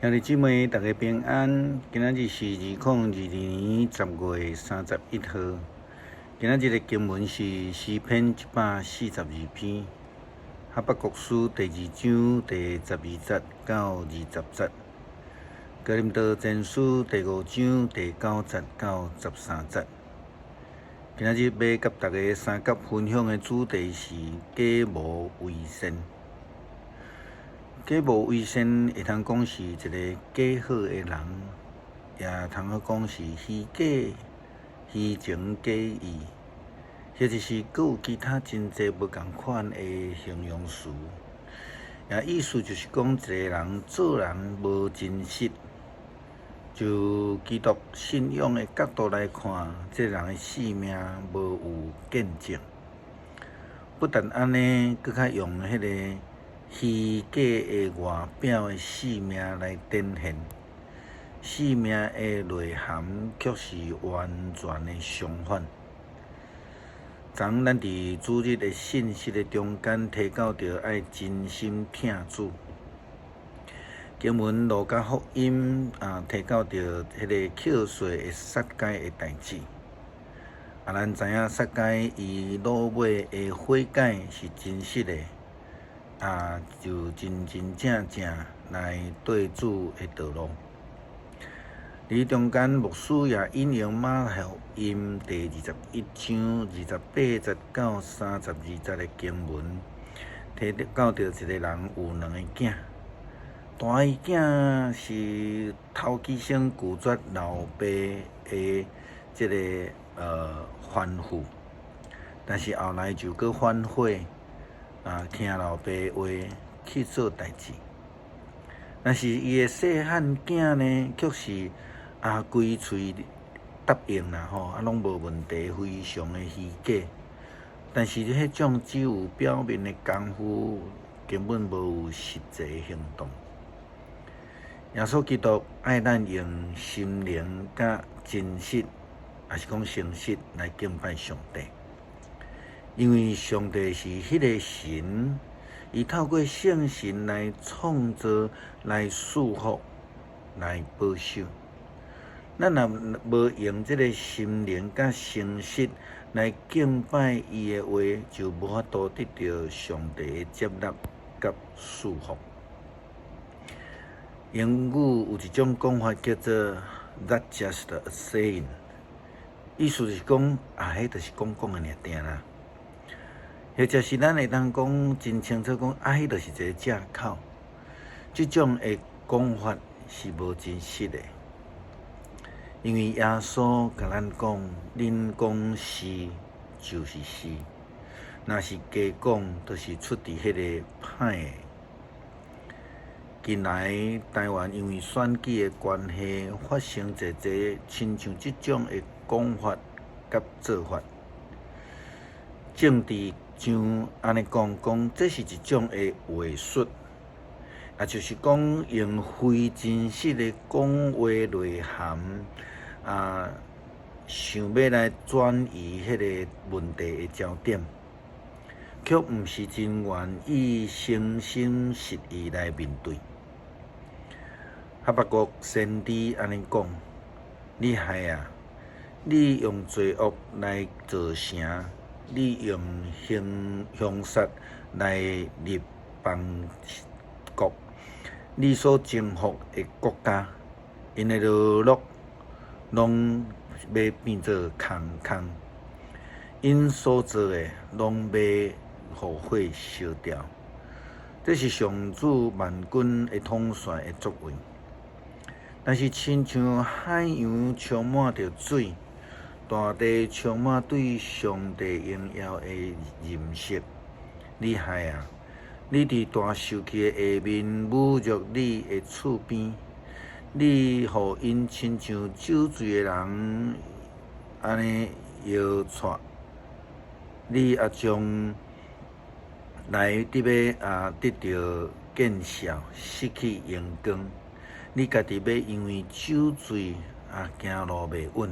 兄弟姊妹，大家平安。今仔日是2022年10月31号。今仔日的经文是诗篇142篇，哈巴谷书第2章第12节到20节，哥林多前书第5章第9节到13节。今仔日要甲大家三角分享的主题是假冒为善。假冒为善会通讲是一个假好的人，也通好讲是虚假、虚情假意，或者是阁有其他真侪无共款的形容词。也意思就是讲一个人做人无真实。就基督信仰的角度来看，这人的性命无有见证。不但安尼，搁较用迄个虚假的外表的性命来展现，性命的内涵却是完全的相反。昨咱伫主日的信息的中间提到着爱真心听主。经文路加福音提到着迄个捡税的撒该的代志。咱知影撒该伊老母的悔改是真实的，就真正来对主的道路。伫中间牧师也引用马太福音第21章28节到32节的经文，提到着一个人有2个囝。大伊囝是头期先拒绝老爸的这个吩咐，但是后来就搁反悔，听老爸话去做代志。但是伊的细汉囝呢，却是规喙答应啦吼，拢无问题，非常的虚假。但是迄种只有表面的功夫，根本无有实际的行动。耶稣基督爱咱用心灵甲真实，也是讲诚实来敬拜上帝，因为上帝是迄个神，伊透过圣神来创造、来束缚、来保守。咱若无用这个心灵甲诚实来敬拜伊的话，就无法度得到上帝的接纳甲束缚。英语有一种讲法叫做 "That's just a saying"， 意思是讲迄就是讲的尔定啦。或者是咱会当讲真清楚讲迄就是一个借口。这种的讲法是无真实的，因为耶稣甲咱讲，恁讲是就是是，若是假讲，就是出自迄个歹的。近来台湾因为选举的关系，发生侪亲像这种的讲法甲做法。政治像安尼讲，这是一种的话术，也就是讲用非真实的讲话内涵，想要来转移迄个问题的焦点，却毋是真愿意诚心实意来面对。哈巴谷先知安尼讲：你害啊！你用罪恶来造城，你用凶杀来立邦国，你所征服的国家，因的落落拢要变做空，因所做的拢要互火烧掉。这是上主万军的统帅的作为。但是，亲像海洋充满着水，大地充满对上帝荣耀的认识。你害啊！你伫大受气的下面侮辱你的厝边，你互因亲像酒醉的人安尼摇拽，你也将来得要得到见效，失去阳光。你家己要因为酒醉行路袂稳，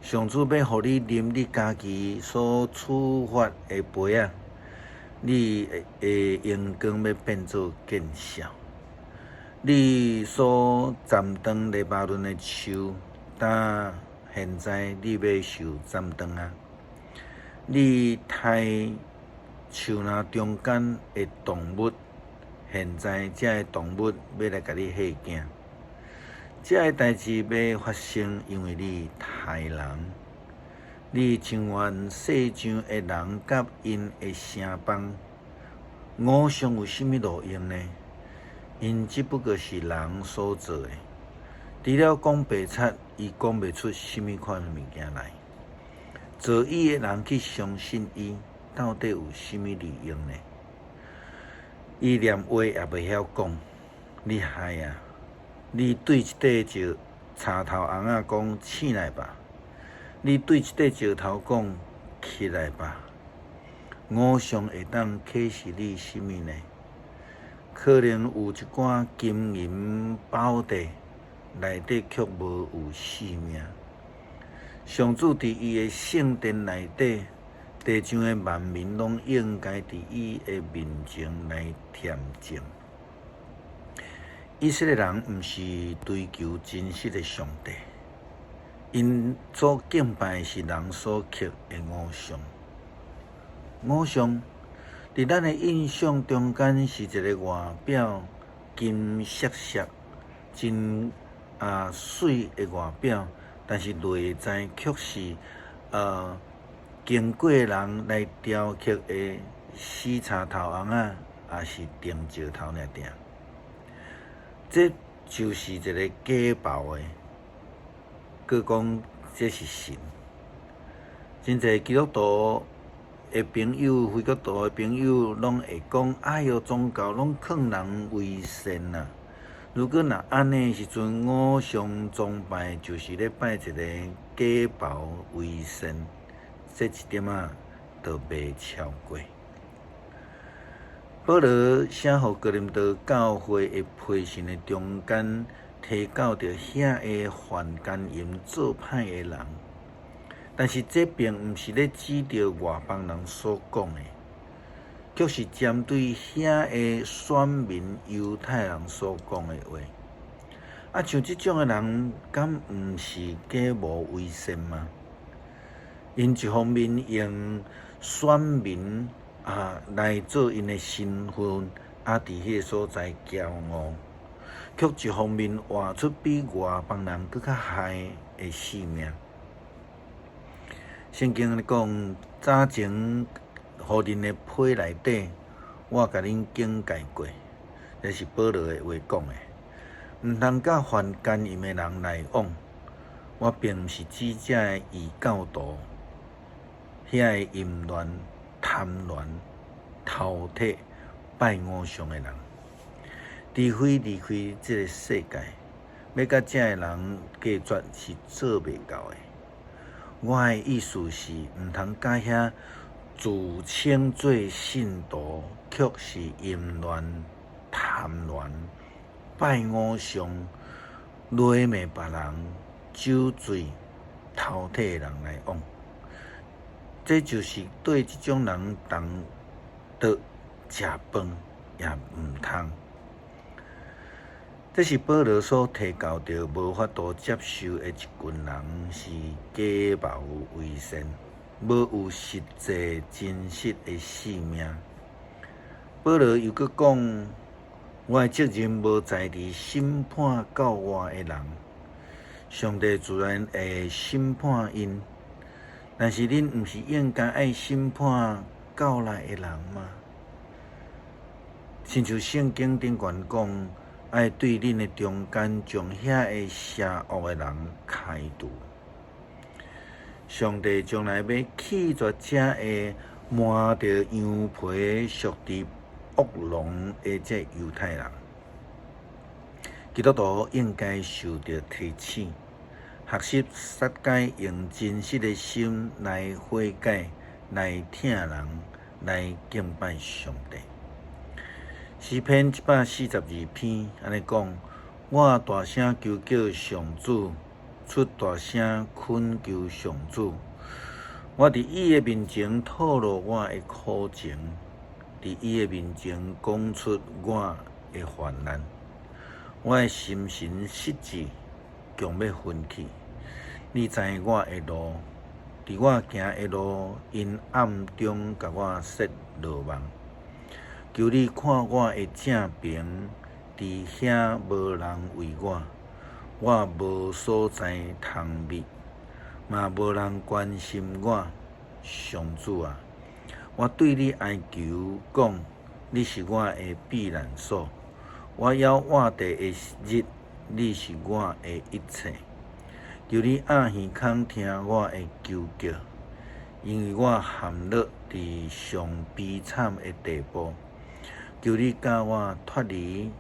上主要互你啉你家己所处罚的杯你的阳光要变做见效。你所斩断黎巴嫩的树，但现在你要受斩断啊！你杀树林中间的动物，现在这个动物要来甲你吓惊。这个代志要发生，因为你杀人。你情愿世上的人甲因的城邦，五常有甚物路用呢？因只不过是人所做的。除了讲白贼，伊讲袂出甚物款物件来。做伊的人去相信伊，到底有甚物利用呢？伊连话也袂晓讲，你害啊！你对一块石插头红仔讲醒来吧，你对一块石头讲起来吧。五常会当启示你甚物呢？可能有一寡金银宝地，内底却无有性命。上主伫伊的圣殿内底，地上的万民拢应该伫伊的面前来恬静。以色列人毋是追求真实的上帝，因所敬拜的是人所刻的偶像。偶像伫咱的印象中间是一个外表金闪闪、真水的外表，但是内在却是经过人来雕刻的死插头红仔，也是钉石头尔定。这就是一个假包的，佮讲这是神。真侪基督徒的朋友、非基督徒的朋友，拢会讲：哎哟，宗教拢劝人为善啊！如果若安尼时阵，偶像崇拜就是咧拜一个假包为善，这一点都袂超过。保罗写互哥林多教会的批信的中间，提到着遐个犯奸淫、做歹的人，但是这并毋是咧指着外邦人所讲的，却是针对遐个选民犹太人所讲的话。像这种的人，敢毋是假冒为善吗？因一方面用选民来做因的身份，伫迄个所在骄傲，却一方面活出比外邦人更较害的性命。圣经咧讲，早前互恁的批内底，我甲恁警戒过，这是保罗的话讲的。毋通甲犯奸淫的人来往。我并毋是指这个异教徒，遐个淫乱、贪婪、饕餮、拜偶像的人，除非离开这个世界，要甲这个人隔绝是做袂到的。我的意思是，毋通甲遐自称做信徒，却是淫乱、贪婪、拜偶像、勒骂别人、酒醉、饕餮的人来往。这就是对这种人当得食饭也毋通。这是保罗所提到着无法度接受的一群人，是假冒为善，无有实际真实的性命。保罗又搁讲，我的责任无在伫审判教我的人，上帝自然会审判因。但是恁毋是应该爱审判教内的人吗？亲像圣经顶悬讲，爱对恁的中间将遐个邪恶的人开除。上帝将来要弃绝这个满着羊皮、属伫恶龙的这犹太人。基督徒应该受到提醒。学习撒该用真实的心来悔改，来听人，来敬拜上帝。诗篇142篇安尼讲：我大声求叫上主，出大声恳求上主。我伫伊的面前吐露我的苦情，伫伊的面前讲出我的患难。我的心神失志，强要分去。你知我的路，伫我行的路，阴暗中甲我设罗网。求你看我的正平，伫遐无人为我无所在通觅，嘛无人关心我。上主啊，我对你哀求讲，你是我的避难所。我要活地的日，你是我的一切。求你按耳孔听我的求叫，因为我陷落伫上悲惨的地步。求你教我脱离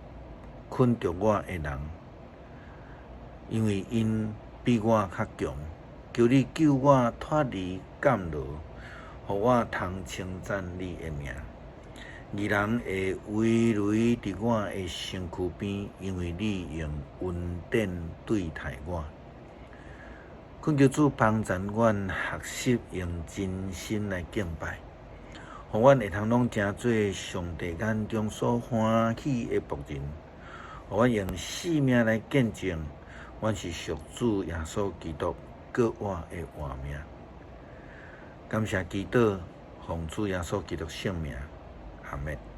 困着我的人，因为因比我较强。求你救我脱离监牢，互我通称赞你的名。义人会围围伫我的身躯边，因为你用恩典对待我。恳求主帮助阮学习用真心来敬拜，互阮会通拢成做上帝眼中所欢喜的仆人，互阮用性命来见证，阮是属主耶稣基督国我的活命。感谢基督，奉主耶稣基督圣名，阿们。